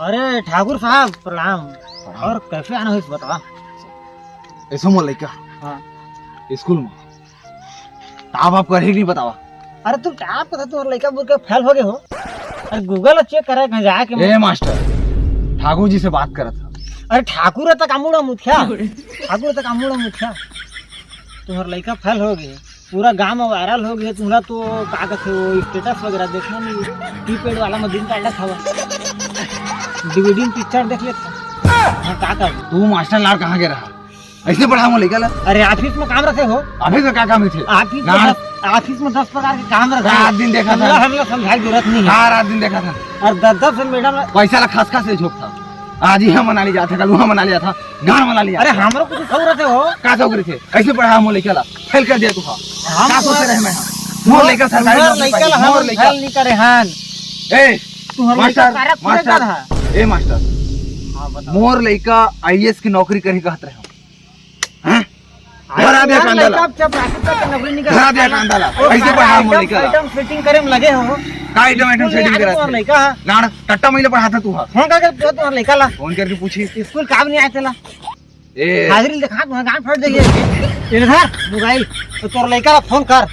अरे ठाकुर साहब प्रणाम। और कैसे आना है बता। ऐसा मोल लइका हाँ स्कूल में ताप आप करे नहीं बतावा। अरे तू क्या पता तू लड़का बोल के फेल हो गए हो। अरे गूगल चेक करे कहीं जाके। ए मास्टर ठाकुर जी से बात करा था। अरे ठाकुर तक अमूड़ा मुखिया ठाकुर तक अमूड़ा मुखिया तुम्हारा लड़का फेल हो गए पूरा गांव में वायरल हो गया। तुम्हारा तो क्या कहते वो स्टेटस वगैरह देखना नहीं कीपैड वाला में दिन काटा था डीवीडी पिक्चर देख लेता। हाँ क्या कर तू मास्टर लाल कहाँ गया रहा ऐसे पढ़ा मोल लइका ला। अरे ऑफिस में काम रखे हो। अभी का क्या काम थे ऑफिस में 10 प्रकार के काम रखे। रात दिन देखा था हमने समझाई जरूरत नहीं है। हाँ रात दिन देखा था और 10 मैडम पैसा ला खास खास से झोंक था। आज ही हम मना लिया था कल वहाँ मना लिया था गाँव मना लिया। अरे हमारे कुछ सौ रहते हो क्या सौकरी थे ऐसे पढ़ा मोल लइका ला फेल कर दिया तू। क्या सोच रहे मैं मोर लइका सरकारी मोर लइका नहीं करे हां ए मास्टर ए मास्टर मोर लइका आईएएस की नौकरी करे कहत रहे हैं। भरा दिया कांदाला नौकरी नहीं भरा दिया कांदाला ऐसे पढ़ा मोर लइका आइटम फिटिंग करे में लगे हो। का आइटम सेटिंग करा लइका लाड़ टट्टा महिले पढ़ा था तू। हां का तुम्हारा लइका ला फोन करके पूछी स्कूल काम नहीं आया चला ए हाजिरी दिखा तुम्हारा गांड फट जाइए इधर मोबाइल तो तोर लइका ला फोन कर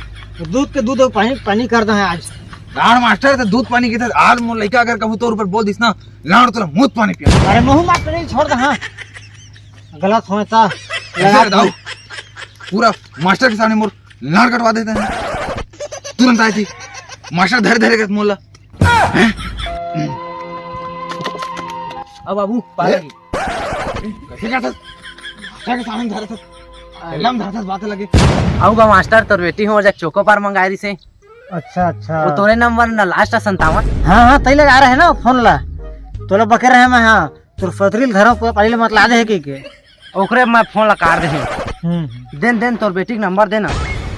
दूध के दूध पानी कर दे आज। लाड़ मास्टर तो दूध पानी की था आज मोर लइका अगर कबू तोर ऊपर बोल दिस ना लाड़ तो मुंह पानी पिया। अरे मुंह मार नहीं छोड़ दे। हां गलत होता लगा दाऊ पूरा मास्टर के सामने मोर लाड़ कटवा देते हैं तुरंत आई थी मास्टर धरे धरे के मोला। अब बाबू पागल कैसे क्या था मास्टर के सामने धरे था एकदम धरे बात लगे। आऊगा मास्टर तोर बेटी हो जा चोको पार मंगाई रही से। अच्छा वो तोरे नंबर ना लास्ट 57। हाँ तैले आ रहे ना फोन ला तोला बके रहे मैं। हाँ तोर फतरील धरो को पहले मत ला दे के ओकरे मैं फोन ला काट दे देन तोर बेटी के नंबर देना।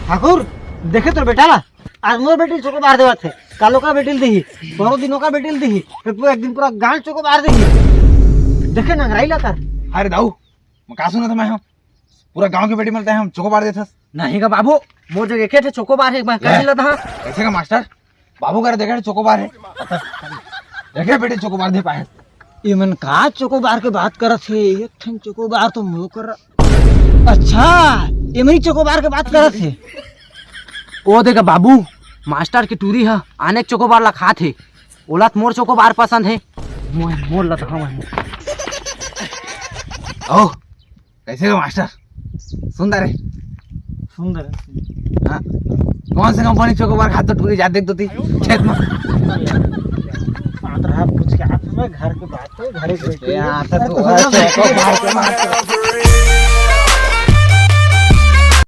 ठाकुर देखे तोर बेटा ला आज मोर बेटी चोको बार देवा थे कालो का बेटी दी दोनों दिनों का बेटी दी फिर पूरा एक दिन पूरा गांव चोको बार दी देखे ना राई ला कर। अरे दाऊ मैं का सुना था मैं पूरा गांव की बेटी मिलता है हम चोको बार देता नहीं का बाबू वो जो देखे थे चोको बार है मैं कैसे लता। ऐसे का मास्टर बाबू कर देखा चोको बार है देखे बेटे चोको बार दे पाए। ये मन का चोको बार के बात करत थे एक ठन चोको बार तो मुंह कर। अच्छा ये मई चोको बार के बात करत थे। ओ देखा बाबू मास्टर की टूरी है आने चोको बार ला खा थे ओला मोर चोको बार पसंद है मोर लता मैं। ओ कैसे का मास्टर सुंदर है सुंदर हाँ कौन से कंपनी चोको बार खाता टूरी जा देख तो थी खेत में कुछ क्या घर के बात है घर चोको बार के